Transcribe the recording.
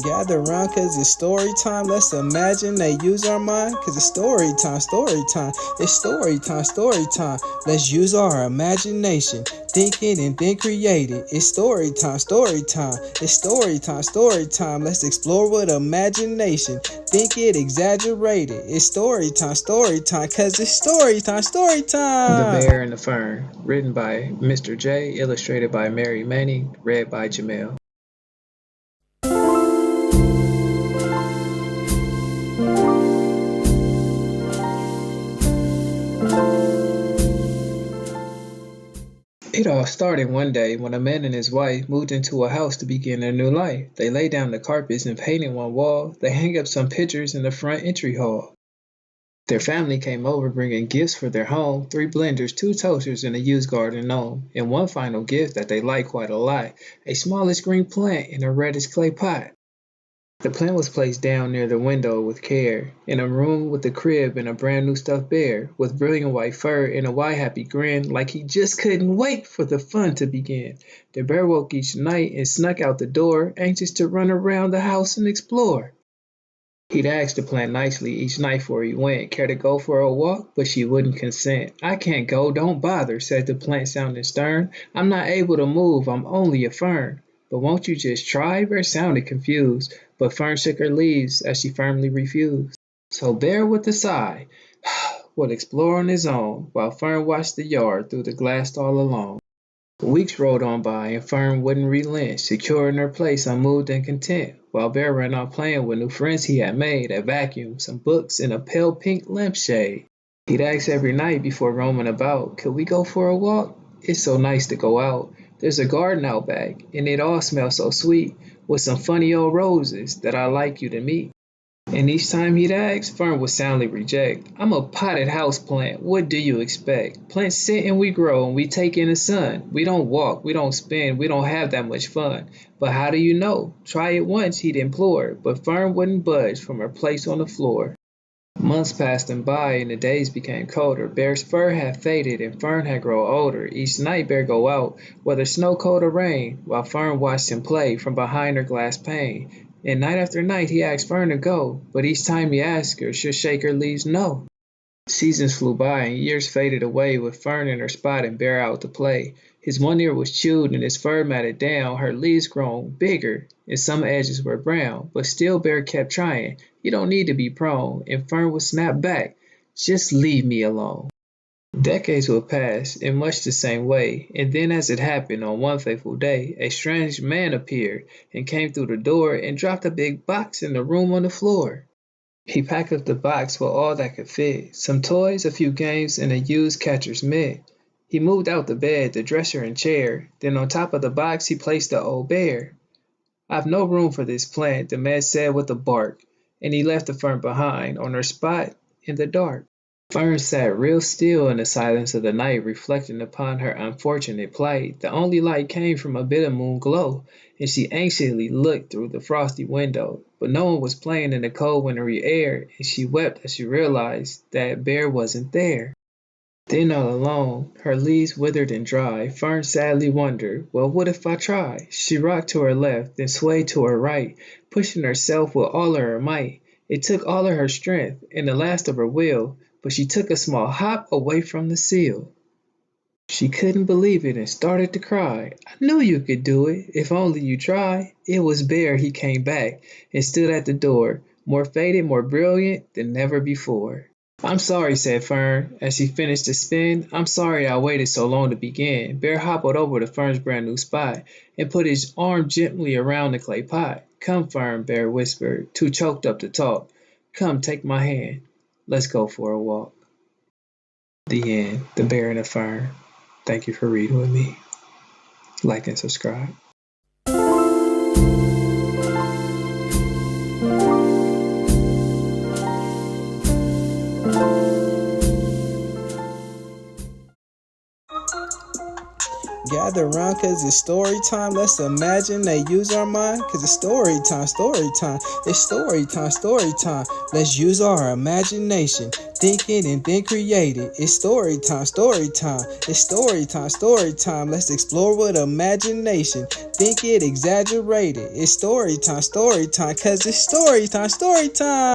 Gather round cause it's story time. Let's imagine they use our mind cause it's story time, story time. It's story time, story time. Let's use our imagination. Think it and then create it. It's story time, story time. It's story time, story time. Let's explore with imagination. Think it, exaggerate it. It's story time, cause it's story time, story time. The Bear and the Fern, written by Mr. J, illustrated by Mary Manning, read by Jamel. It all started one day when a man and his wife moved into a house to begin their new life. They laid down the carpets and painted one wall. They hung up some pictures in the front entry hall. Their family came over bringing gifts for their home, 3 blenders, 2 toasters, and a used garden gnome. And one final gift that they liked quite a lot, a smallish green plant in a reddish clay pot. The plant was placed down near the window with care, in a room with a crib and a brand new stuffed bear, with brilliant white fur and a wide happy grin, like he just couldn't wait for the fun to begin. The bear woke each night and snuck out the door, anxious to run around the house and explore. He'd ask the plant nicely each night before he went, care to go for a walk, but she wouldn't consent. I can't go, don't bother, said the plant sounding stern. I'm not able to move, I'm only a fern. But won't you just try? Bear sounded confused, but Fern shook her leaves as she firmly refused. So Bear with a sigh would explore on his own, while Fern watched the yard through the glass all alone. Weeks rolled on by and Fern wouldn't relent, secure in her place unmoved and content, while Bear ran off playing with new friends he had made, a vacuum, some books, and a pale pink lampshade. He'd ask every night before roaming about, could we go for a walk? It's so nice to go out. There's a garden out back, and it all smells so sweet, with some funny old roses that I'd like you to meet. And each time he'd ask, Fern would soundly reject. I'm a potted house plant, what do you expect? Plants sit and we grow and we take in the sun. We don't walk, we don't spin, we don't have that much fun. But how do you know? Try it once, he'd implore, but Fern wouldn't budge from her place on the floor. Months passed them by and the days became colder. Bear's fur had faded and Fern had grown older. Each night Bear go out, whether snow, cold, or rain, while Fern watched him play from behind her glass pane. And night after night he asked Fern to go, but each time he asked her, she'll shake her leaves no. Seasons flew by and years faded away with Fern in her spot and Bear out to play. His one ear was chewed and his fur matted down, her leaves grown bigger and some edges were brown, but still Bear kept trying. You don't need to be prone, and Fern would snap back, just leave me alone. Decades would pass in much the same way, and then as it happened on one fateful day, a strange man appeared and came through the door and dropped a big box in the room on the floor. He packed up the box with all that could fit, some toys, a few games, and a used catcher's mitt. He moved out the bed, the dresser, and chair, then on top of the box he placed the old bear. I've no room for this plant, the man said with a bark, and he left the fern behind on her spot in the dark. Fern sat real still in the silence of the night, reflecting upon her unfortunate plight. The only light came from a bit of moon glow, and she anxiously looked through the frosty window. But no one was playing in the cold wintry air, and she wept as she realized that Bear wasn't there. Then all alone, her leaves withered and dry, Fern sadly wondered, well, what if I try? She rocked to her left, then swayed to her right, pushing herself with all of her might. It took all of her strength and the last of her will, but she took a small hop away from the seal. She couldn't believe it and started to cry. I knew you could do it, if only you try. It was Bear, he came back and stood at the door, more faded, more brilliant than ever before. I'm sorry, said Fern, as she finished the spin. I'm sorry I waited so long to begin. Bear hobbled over to Fern's brand new spot and put his arm gently around the clay pot. Come, Fern, Bear whispered, too choked up to talk. Come, take my hand. Let's go for a walk. The end. The Bear and the Fern. Thank you for reading with me. Like and subscribe. Gather round cause it's story time. Let's imagine they use our mind cause it's story time, story time. It's story time, story time. Let's use our imagination. Think it and then create it. It's story time, story time. It's story time, story time. Let's explore with imagination. think it exaggerated. It's story time, cause it's story time, story time.